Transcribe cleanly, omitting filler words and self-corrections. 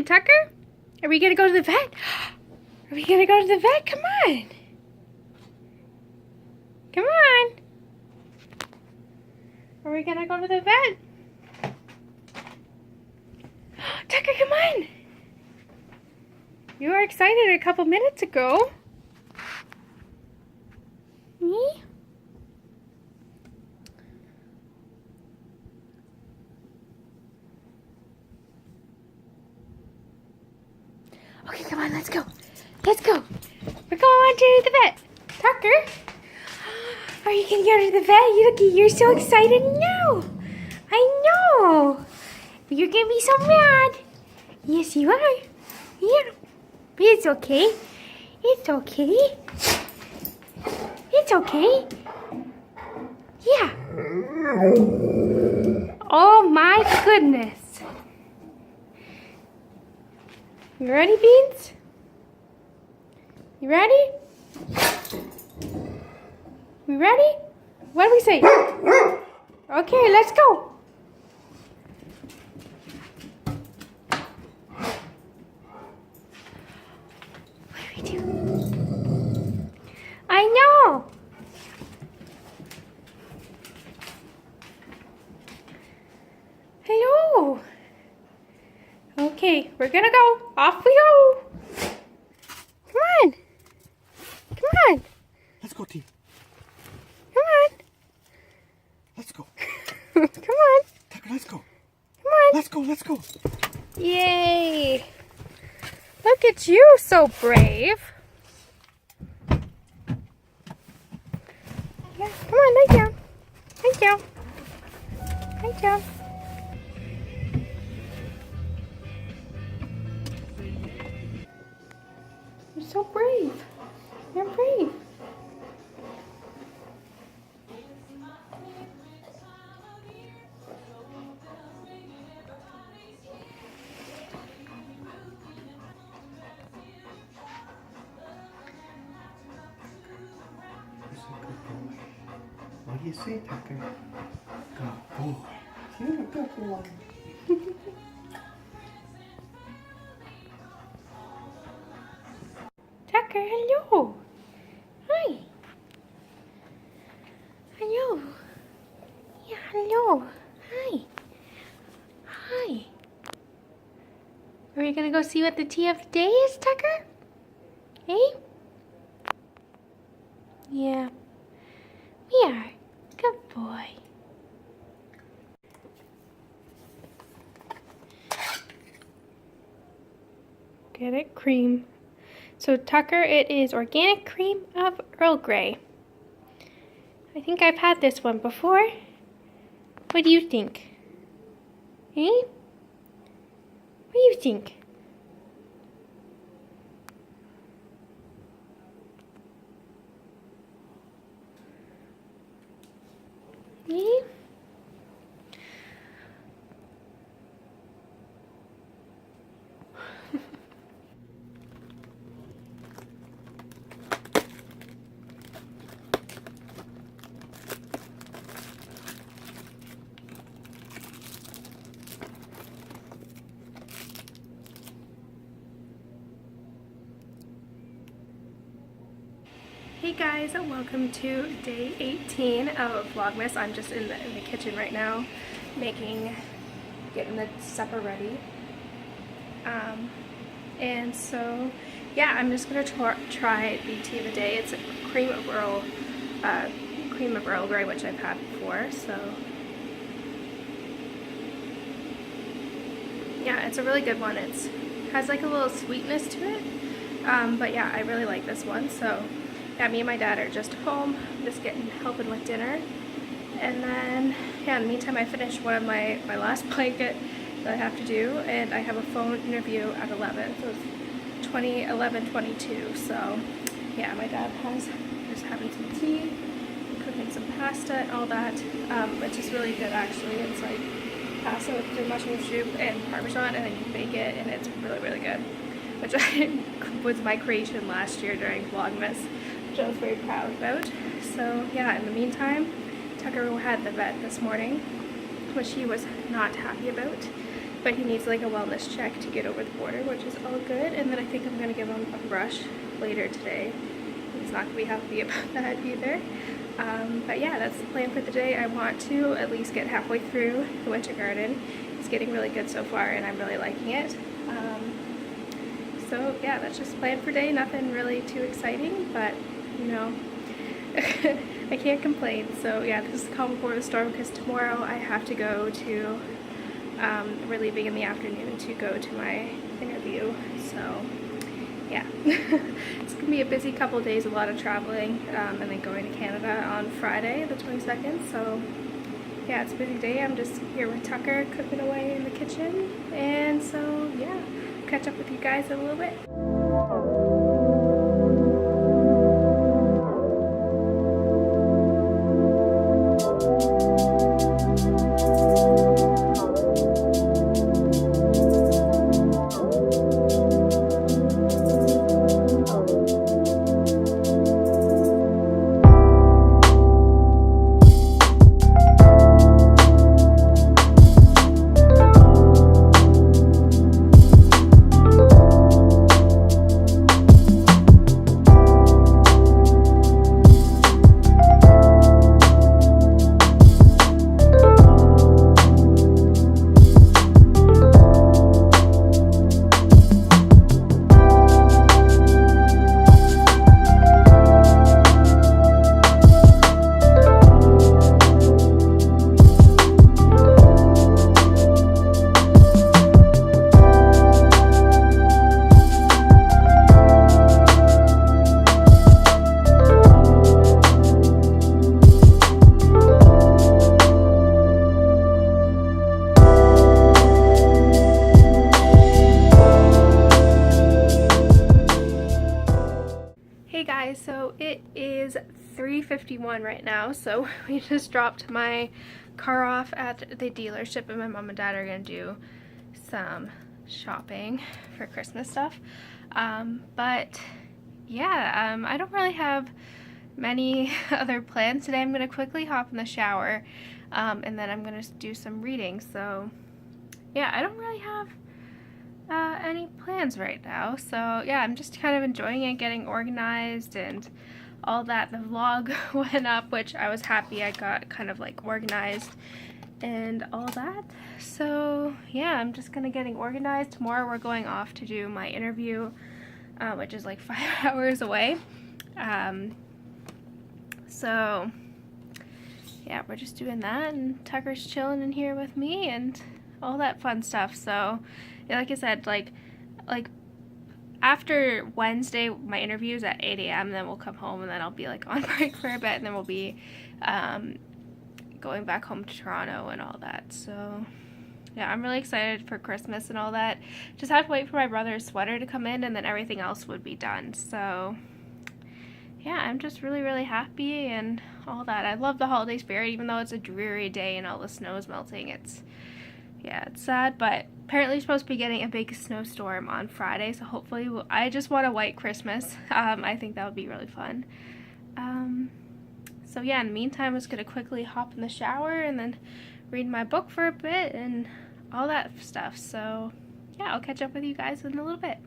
on, Tucker. Are we gonna go to the vet? Are we gonna go to the vet? Come on. Come on. Are we gonna go to the vet? Tucker, come on. You were excited a couple minutes ago. Me? Okay, come on, let's go. Let's go. We're going to the vet. Tucker, are you going to go to the vet? You're so excited now. I know. But you're going to be so mad. Yes, you are. Yeah. But it's okay. It's okay. It's okay. Yeah. Oh my goodness. You ready, Beans? You ready? We ready? What do we say? Okay, let's go. What do we do? I know. Hello. Okay, we're gonna go. Off we go. Come on. Come on. Let's go, team. Come on. Let's go. Come on. Tucker, let's go. Come on. Let's go, let's go. Yay. Look at you, so brave. Yeah, come on, lay down. Lay down. Lay down. You're so brave. You're brave. What do you say, Tucker? Good boy. You're a good boy. Tucker, hello. Hi. Hello. Yeah, hello. Hi. Hi. Are we gonna go see what the tea of the day is, Tucker? Hey? Yeah. We are. Good boy. Get it? Cream. So Tucker, it is organic cream of Earl Grey. I think I've had this one before. What do you think? Eh? What do you think? Eh? Hey guys, welcome to day 18 of Vlogmas. I'm just in the kitchen right now, getting the supper ready. And so, yeah, I'm just gonna try the tea of the day. It's cream of Earl Grey, which I've had before. So, yeah, it's a really good one. It has like a little sweetness to it, but yeah, I really like this one. So. Yeah, me and my dad are just home, just helping with dinner. And then, yeah, in the meantime, I finished one of my last blanket that I have to do, and I have a phone interview at 11, so it's 11:22. So, yeah, my dad just having some tea, cooking some pasta and all that, which is really good actually. It's like pasta with the mushroom soup and Parmesan, and then you bake it, and it's really, really good. Which was my creation last year during Vlogmas, which I was very proud about. So yeah, in the meantime, Tucker had the vet this morning, which he was not happy about. but he needs like a wellness check to get over the border, which is all good. And then I think I'm gonna give him a brush later today. He's not gonna be happy about that either. But yeah, that's the plan for the day. I want to at least get halfway through the winter garden. It's getting really good so far and I'm really liking it. So yeah, that's just the plan for today. Nothing really too exciting, but you know, I can't complain. So yeah, this is calm before the storm because tomorrow I have to go to, we're leaving in the afternoon to go to my interview. So yeah, it's gonna be a busy couple days, a lot of traveling, and then going to Canada on Friday, the 22nd. So yeah, it's a busy day. I'm just here with Tucker cooking away in the kitchen, and so yeah, catch up with you guys in a little bit. So it is 3:51 right now, so we just dropped my car off at the dealership and my mom and dad are gonna do some shopping for Christmas stuff. But yeah, I don't really have many other plans today. I'm gonna quickly hop in the shower, and then I'm gonna do some reading. So yeah, I don't really have any plans right now. So yeah, I'm just kind of enjoying it, getting organized and all that. The vlog went up, which I was happy I got kind of like organized and all that. So yeah, I'm just gonna getting organized. Tomorrow we're going off to do my interview, which is like 5 hours away. So yeah, we're just doing that, and Tucker's chilling in here with me and all that fun stuff. So yeah, like I said, like after Wednesday, my interview is at 8 a.m. Then we'll come home and then I'll be like on break for a bit, and then we'll be going back home to Toronto and all that. So yeah, I'm really excited for Christmas and all that. Just have to wait for my brother's sweater to come in and then everything else would be done. So yeah, I'm just really happy and all that. I love the holiday spirit, even though it's a dreary day and all the snow is melting. It's sad, but apparently supposed to be getting a big snowstorm on Friday, so hopefully I just want a white Christmas. I think that would be really fun. So yeah, in the meantime, I'm just gonna quickly hop in the shower and then read my book for a bit and all that stuff. So yeah, I'll catch up with you guys in a little bit.